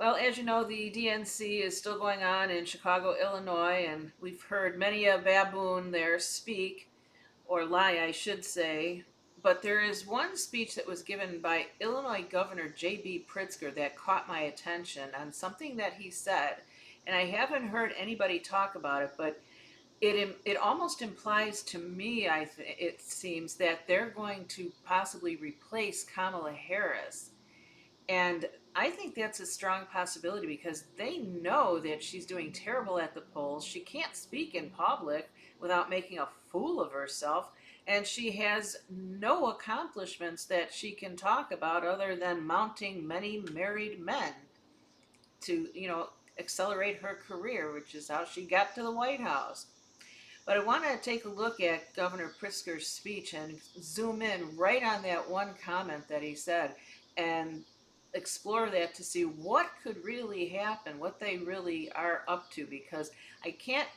Well, as you know, the DNC is still going on in Chicago, Illinois, and we've heard many a baboon there speak, or lie, I should say. But there is one speech that was given by Illinois Governor J.B. Pritzker that caught my attention on something that he said. And I haven't heard anybody talk about it, but it almost implies to me, it seems, that they're going to possibly replace Kamala Harris. And I think that's a strong possibility because they know that she's doing terrible at the polls. She can't speak in public without making a fool of herself. And she has no accomplishments that she can talk about other than mounting many married men to, accelerate her career, which is how she got to the White House. But I want to take a look at Governor Pritzker's speech and zoom in right on that one comment that he said and explore that to see what could really happen, what they really are up to, because I can't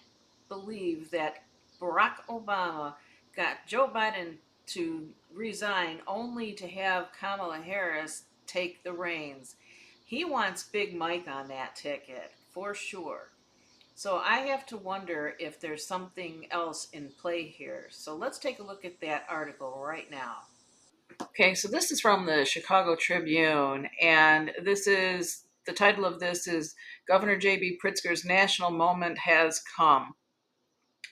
believe that Barack Obama got Joe Biden to resign only to have Kamala Harris take the reins. He wants Big Mike on that ticket for sure. So I have to wonder if there's something else in play here. So let's take a look at that article right now. Okay, so this is from the Chicago Tribune, and the title of this is Governor J.B. Pritzker's National Moment Has Come.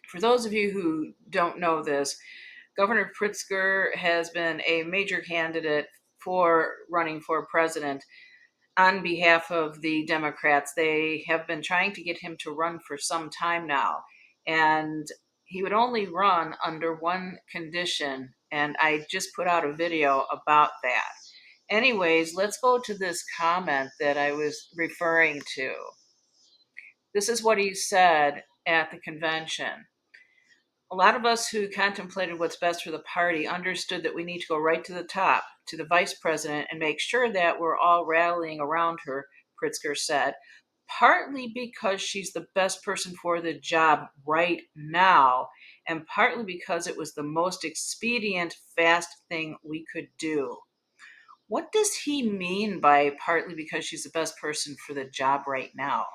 For those of you who don't know this, Governor Pritzker has been a major candidate for running for president on behalf of the Democrats. They have been trying to get him to run for some time now, and he would only run under one condition, and I just put out a video about that. Anyways, let's go to this comment that I was referring to. This is what he said at the convention. A lot of us who contemplated what's best for the party understood that we need to go right to the top, to the vice president, and make sure that we're all rallying around her, Pritzker said, partly because she's the best person for the job right now, and partly because it was the most expedient, fast thing we could do. What does he mean by partly because she's the best person for the job right now?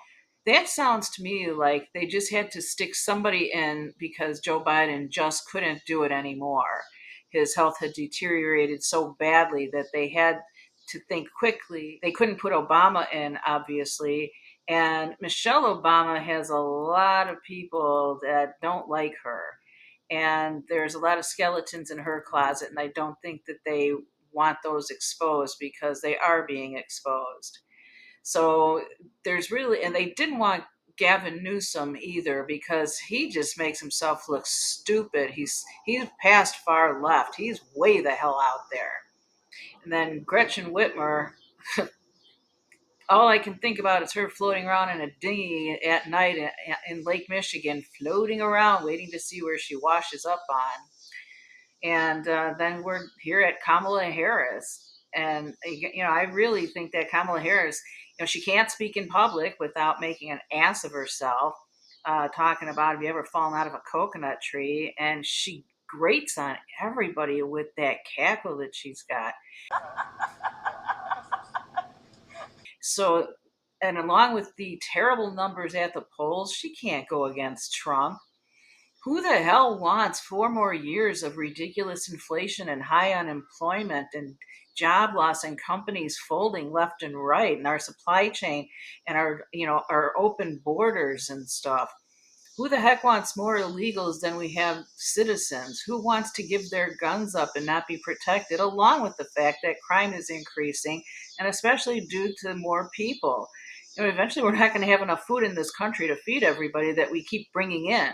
That sounds to me like they just had to stick somebody in because Joe Biden just couldn't do it anymore. His health had deteriorated so badly that they had to think quickly. They couldn't put Obama in, obviously. And Michelle Obama has a lot of people that don't like her. And there's a lot of skeletons in her closet. And I don't think that they want those exposed because they are being exposed. So and they didn't want Gavin Newsom either because he just makes himself look stupid. He's past far left. He's way the hell out there. And then Gretchen Whitmer, all I can think about is her floating around in a dinghy at night in Lake Michigan, floating around, waiting to see where she washes up on. And then we're here at Kamala Harris. And, I really think that Kamala Harris, she can't speak in public without making an ass of herself, talking about have you ever fallen out of a coconut tree? And she grates on everybody with that cackle that she's got. So, and along with the terrible numbers at the polls, she can't go against Trump. Who the hell wants 4 more years of ridiculous inflation and high unemployment and job loss and companies folding left and right and our supply chain and our open borders and stuff? Who the heck wants more illegals than we have citizens? Who wants to give their guns up and not be protected, along with the fact that crime is increasing, and especially due to more people? Eventually we're not going to have enough food in this country to feed everybody that we keep bringing in.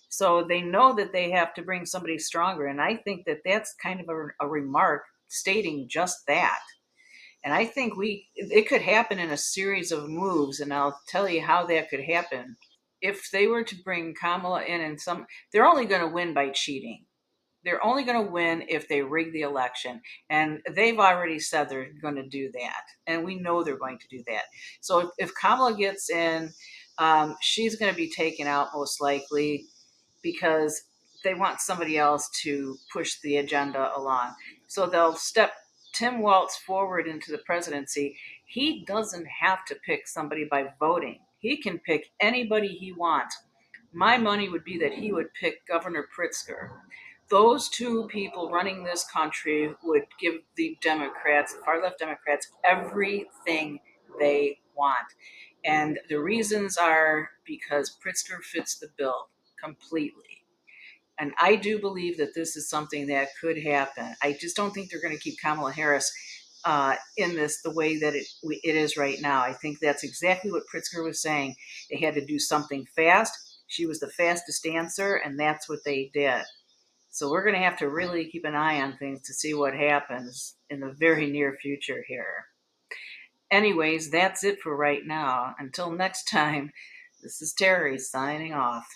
So they know that they have to bring somebody stronger. And I think that that's kind of a remark stating just that. And I think it could happen in a series of moves. And I'll tell you how that could happen. If they were to bring Kamala in and they're only going to win by cheating. They're only going to win if they rig the election. And they've already said they're going to do that. And we know they're going to do that. So if Kamala gets in, she's going to be taken out most likely because they want somebody else to push the agenda along. So they'll step Tim Walz forward into the presidency, he doesn't have to pick somebody by voting. He can pick anybody he wants. My money would be that he would pick Governor Pritzker. Those two people running this country would give the Democrats, the far left Democrats, everything they want. And the reasons are because Pritzker fits the bill completely. And I do believe that this is something that could happen. I just don't think they're going to keep Kamala Harris in this the way that it is right now. I think that's exactly what Pritzker was saying. They had to do something fast. She was the fastest answer, and that's what they did. So we're going to have to really keep an eye on things to see what happens in the very near future here. Anyways, that's it for right now. Until next time, this is Terry signing off.